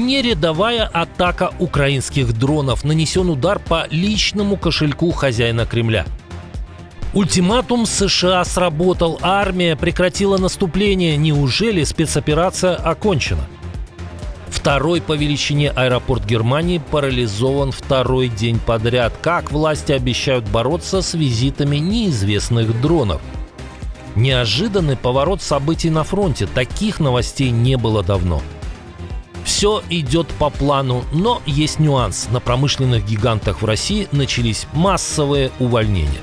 Не рядовая атака украинских дронов. Нанесен удар по личному кошельку хозяина Кремля. Ультиматум США сработал. Армия прекратила наступление. Неужели спецоперация окончена? Второй по величине аэропорт Германии парализован второй день подряд. Как власти обещают бороться с визитами неизвестных дронов? Неожиданный поворот событий на фронте. Таких новостей не было давно. Все идет по плану, но есть нюанс. На промышленных гигантах в России начались массовые увольнения.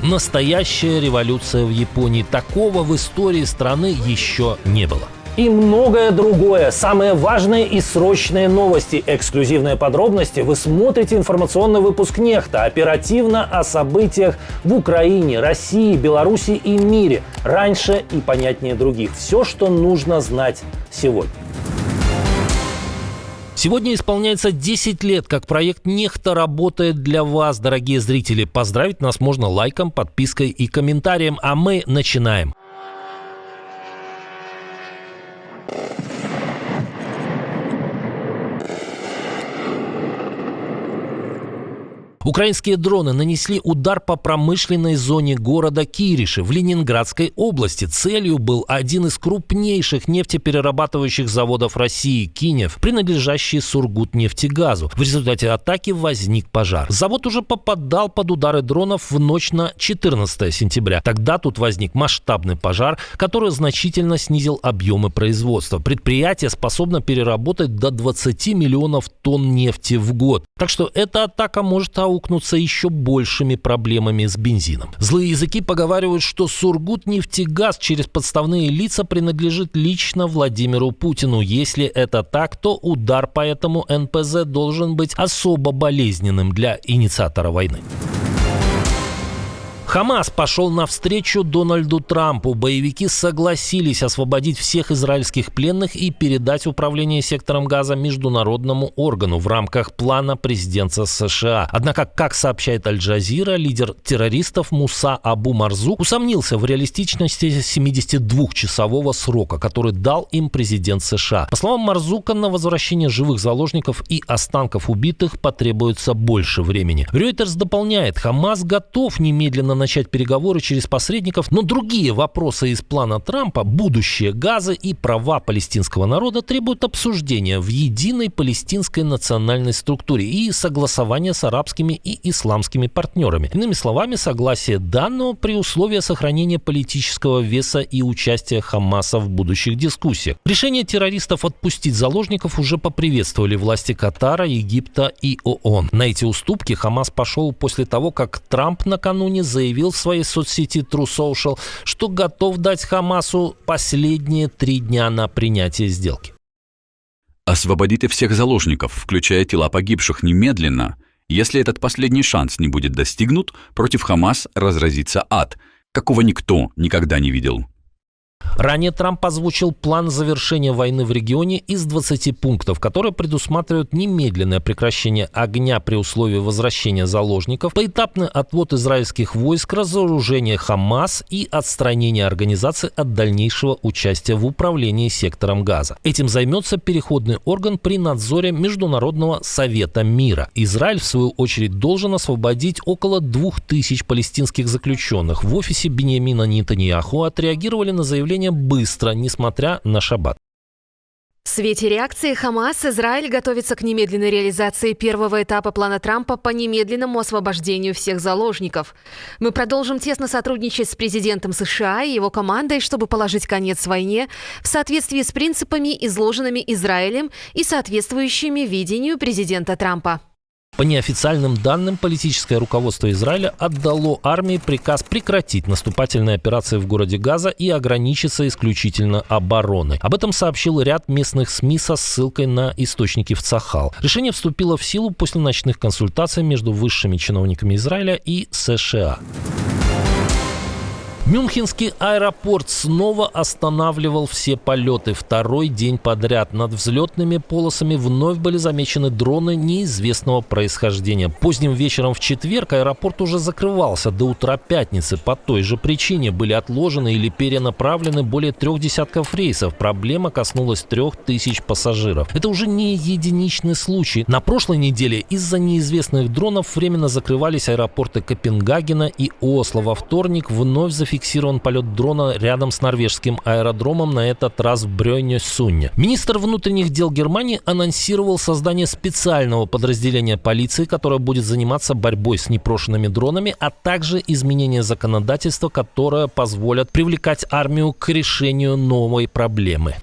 Настоящая революция в Японии. Такого в истории страны еще не было. И многое другое. Самые важные и срочные новости, эксклюзивные подробности. Вы смотрите информационный выпуск «Нехта». Оперативно о событиях в Украине, России, Беларуси и мире. Раньше и понятнее других. Все, что нужно знать сегодня. Сегодня исполняется 10 лет, как проект «Нехта» работает для вас, дорогие зрители. Поздравить нас можно лайком, подпиской и комментарием, а мы начинаем. Украинские дроны нанесли удар по промышленной зоне города Кириши в Ленинградской области. Целью был один из крупнейших нефтеперерабатывающих заводов России – Кинев, принадлежащий Сургутнефтегазу. В результате атаки возник пожар. Завод уже попадал под удары дронов в ночь на 14 сентября. Тогда тут возник масштабный пожар, который значительно снизил объемы производства. Предприятие способно переработать до 20 миллионов тонн нефти в год. Так что эта атака может аукнуться еще большими проблемами с бензином. Злые языки поговаривают, что Сургутнефтегаз через подставные лица принадлежит лично Владимиру Путину. Если это так, то удар по этому НПЗ должен быть особо болезненным для инициатора войны. Хамас пошел навстречу Дональду Трампу. Боевики согласились освободить всех израильских пленных и передать управление сектором Газа международному органу в рамках плана президента США. Однако, как сообщает Аль-Джазира, лидер террористов Муса Абу Марзук усомнился в реалистичности 72-часового срока, который дал им президент США. По словам Марзука, на возвращение живых заложников и останков убитых потребуется больше времени. Reuters дополняет, Хамас готов немедленно начать переговоры через посредников, но другие вопросы из плана Трампа, будущее Газа и права палестинского народа требуют обсуждения в единой палестинской национальной структуре и согласования с арабскими и исламскими партнерами. Иными словами, согласие данного при условии сохранения политического веса и участия Хамаса в будущих дискуссиях. Решение террористов отпустить заложников уже поприветствовали власти Катара, Египта и ООН. На эти уступки Хамас пошел после того, как Трамп накануне заявил в своей соцсети True Social, что готов дать Хамасу последние 3 дня на принятие сделки. Освободите всех заложников, включая тела погибших, немедленно. Если этот последний шанс не будет достигнут, против Хамас разразится ад, какого никто никогда не видел. Ранее Трамп озвучил план завершения войны в регионе из 20 пунктов, которые предусматривают немедленное прекращение огня при условии возвращения заложников, поэтапный отвод израильских войск, разоружение Хамас и отстранение организации от дальнейшего участия в управлении сектором Газа. Этим займется переходный орган при надзоре Международного совета мира. Израиль, в свою очередь, должен освободить около 2000 палестинских заключенных. В офисе Биньямина Нетаньяху отреагировали на заявление быстро, несмотря на шаббат. В свете реакции Хамас Израиль готовится к немедленной реализации первого этапа плана Трампа по немедленному освобождению всех заложников. Мы продолжим тесно сотрудничать с президентом США и его командой, чтобы положить конец войне в соответствии с принципами, изложенными Израилем и соответствующими видению президента Трампа. По неофициальным данным, политическое руководство Израиля отдало армии приказ прекратить наступательные операции в городе Газа и ограничиться исключительно обороной. Об этом сообщил ряд местных СМИ со ссылкой на источники в Цахал. Решение вступило в силу после ночных консультаций между высшими чиновниками Израиля и США. Мюнхенский аэропорт снова останавливал все полеты. Второй день подряд над взлетными полосами вновь были замечены дроны неизвестного происхождения. Поздним вечером в четверг аэропорт уже закрывался. До утра пятницы по той же причине были отложены или перенаправлены более 3 десятков рейсов. Проблема коснулась 3000 пассажиров. Это уже не единичный случай. На прошлой неделе из-за неизвестных дронов временно закрывались аэропорты Копенгагена и Осло. Во вторник вновь зафиксирован полет дрона рядом с норвежским аэродромом, на этот раз в Брённесунне. Министр внутренних дел Германии анонсировал создание специального подразделения полиции, которое будет заниматься борьбой с непрошенными дронами, а также изменение законодательства, которое позволит привлекать армию к решению новой проблемы.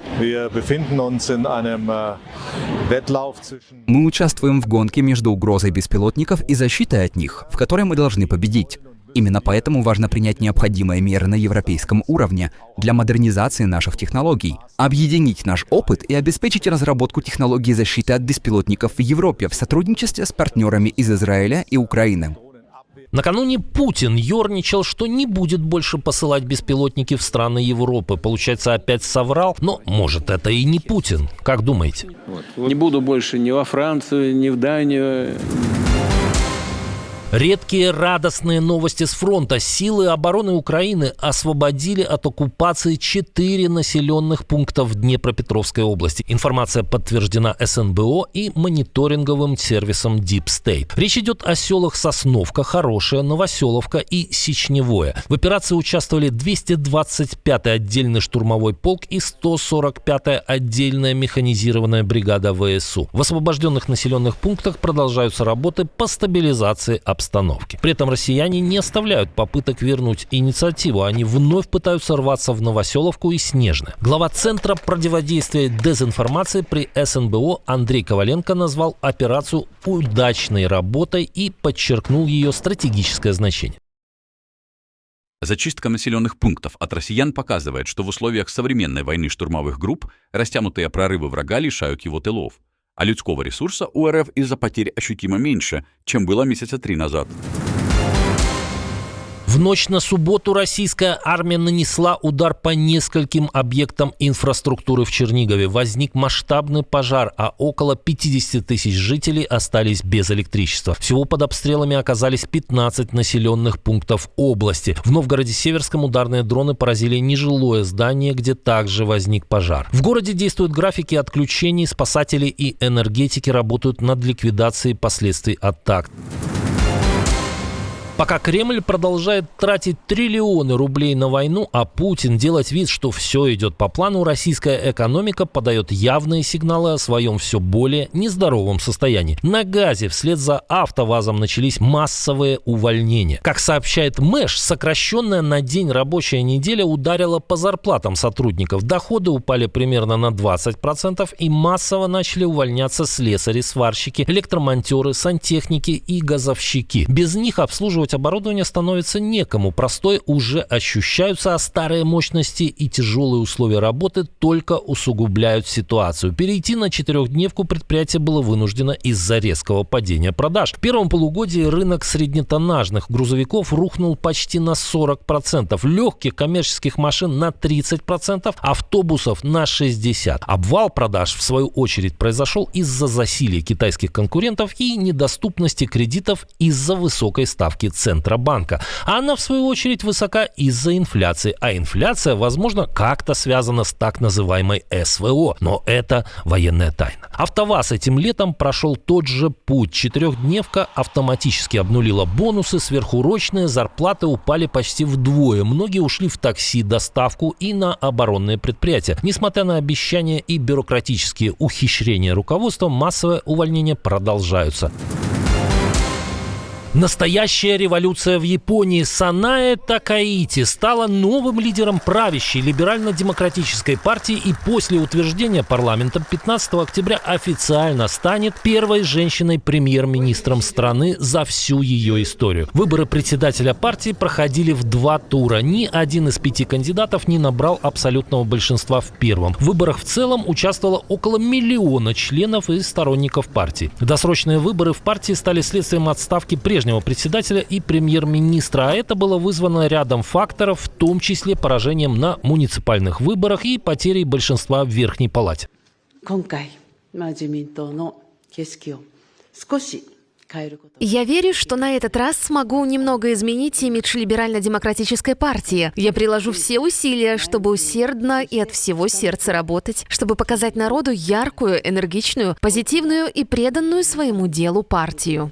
Мы участвуем в гонке между угрозой беспилотников и защитой от них, в которой мы должны победить. Именно поэтому важно принять необходимые меры на европейском уровне для модернизации наших технологий, объединить наш опыт и обеспечить разработку технологий защиты от беспилотников в Европе в сотрудничестве с партнерами из Израиля и Украины. Накануне Путин ерничал, что не будет больше посылать беспилотники в страны Европы. Получается, опять соврал, но может это и не Путин. Как думаете? Не буду больше ни во Францию, ни в Данию. Редкие радостные новости с фронта. Силы обороны Украины освободили от оккупации 4 населенных пункта в Днепропетровской области. Информация подтверждена СНБО и мониторинговым сервисом Deep State. Речь идет о селах Сосновка, Хорошая, Новоселовка и Сечневое. В операции участвовали 225-й отдельный штурмовой полк и 145-я отдельная механизированная бригада ВСУ. В освобожденных населенных пунктах продолжаются работы по стабилизации обстановки. При этом россияне не оставляют попыток вернуть инициативу. Они вновь пытаются рваться в Новоселовку и Снежное. Глава Центра противодействия дезинформации при СНБО Андрей Коваленко назвал операцию удачной работой и подчеркнул ее стратегическое значение. Зачистка населенных пунктов от россиян показывает, что в условиях современной войны штурмовых групп растянутые прорывы врага лишают его тылов. А людского ресурса у РФ из-за потерь ощутимо меньше, чем было месяца 3 назад. В ночь на субботу российская армия нанесла удар по нескольким объектам инфраструктуры в Чернигове. Возник масштабный пожар, а около 50 тысяч жителей остались без электричества. Всего под обстрелами оказались 15 населенных пунктов области. В Новгороде-Северском ударные дроны поразили нежилое здание, где также возник пожар. В городе действуют графики отключений, спасатели и энергетики работают над ликвидацией последствий атак. Пока Кремль продолжает тратить триллионы рублей на войну, а Путин делать вид, что все идет по плану, российская экономика подает явные сигналы о своем все более нездоровом состоянии. На газе вслед за АвтоВАЗом начались массовые увольнения. Как сообщает Мэш, сокращенная на день рабочая неделя ударила по зарплатам сотрудников. Доходы упали примерно на 20%, и массово начали увольняться слесари, сварщики, электромонтеры, сантехники и газовщики. Без них обслуживать оборудование становится некому. Простой уже ощущаются, а старые мощности и тяжелые условия работы только усугубляют ситуацию. Перейти на 4-дневку предприятие было вынуждено из-за резкого падения продаж. В первом полугодии рынок среднетоннажных грузовиков рухнул почти на 40%, легких коммерческих машин на 30%, автобусов на 60%. Обвал продаж, в свою очередь, произошел из-за засилия китайских конкурентов и недоступности кредитов из-за высокой ставки Центробанка. А она, в свою очередь, высока из-за инфляции. А инфляция, возможно, как-то связана с так называемой СВО. Но это военная тайна. АвтоВАЗ этим летом прошел тот же путь. 4-дневка автоматически обнулила бонусы, сверхурочные зарплаты упали почти вдвое. Многие ушли в такси, доставку и на оборонные предприятия. Несмотря на обещания и бюрократические ухищрения руководства, массовые увольнения продолжаются. Настоящая революция в Японии. Санае Такаити стала новым лидером правящей либерально-демократической партии и после утверждения парламентом 15 октября официально станет первой женщиной-премьер-министром страны за всю ее историю. Выборы председателя партии проходили в 2 тура. Ни один из 5 кандидатов не набрал абсолютного большинства в первом. В выборах в целом участвовало около 1 миллиона членов и сторонников партии. Досрочные выборы в партии стали следствием отставки прежнего прежнего председателя и премьер-министра, а это было вызвано рядом факторов, в том числе поражением на муниципальных выборах и потерей большинства в Верхней Палате. Я верю, что на этот раз смогу немного изменить имидж либерально-демократической партии. Я приложу все усилия, чтобы усердно и от всего сердца работать, чтобы показать народу яркую, энергичную, позитивную и преданную своему делу партию.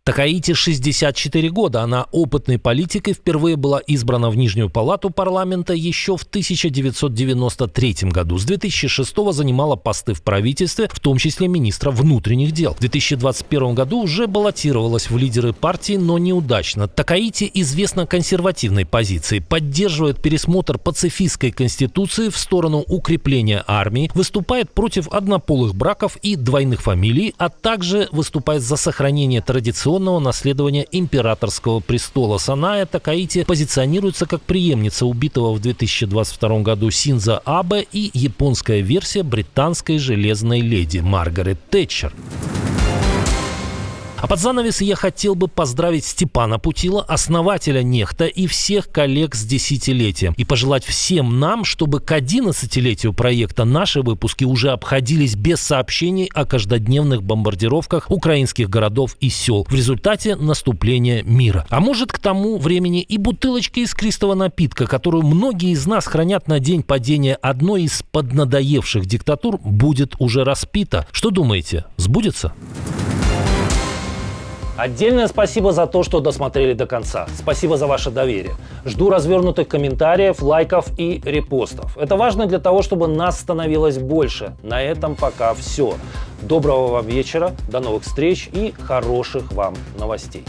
Такаити 64 года. Она опытной политик и впервые была избрана в Нижнюю палату парламента еще в 1993 году. С 2006 занимала посты в правительстве, в том числе министра внутренних дел. В 2021 году уже баллотировалась в лидеры партии, но неудачно. Такаити известна консервативной позицией, поддерживает пересмотр пацифистской конституции в сторону укрепления армии, выступает против однополых браков и двойных фамилий, а также выступает за сохранение традиционного наследования императорского престола. Саная Такаити позиционируется как преемница убитого в 2022 году Синдзо Абе и японская версия британской железной леди Маргарет Тэтчер. А под занавес я хотел бы поздравить Степана Путила, основателя Нехта, и всех коллег с десятилетием. И пожелать всем нам, чтобы к 11-летию проекта наши выпуски уже обходились без сообщений о каждодневных бомбардировках украинских городов и сел в результате наступления мира. А может, к тому времени и бутылочка искристого напитка, которую многие из нас хранят на день падения одной из поднадоевших диктатур, будет уже распита. Что думаете, сбудется? Отдельное спасибо за то, что досмотрели до конца. Спасибо за ваше доверие. Жду развернутых комментариев, лайков и репостов. Это важно для того, чтобы нас становилось больше. На этом пока все. Доброго вам вечера, до новых встреч и хороших вам новостей.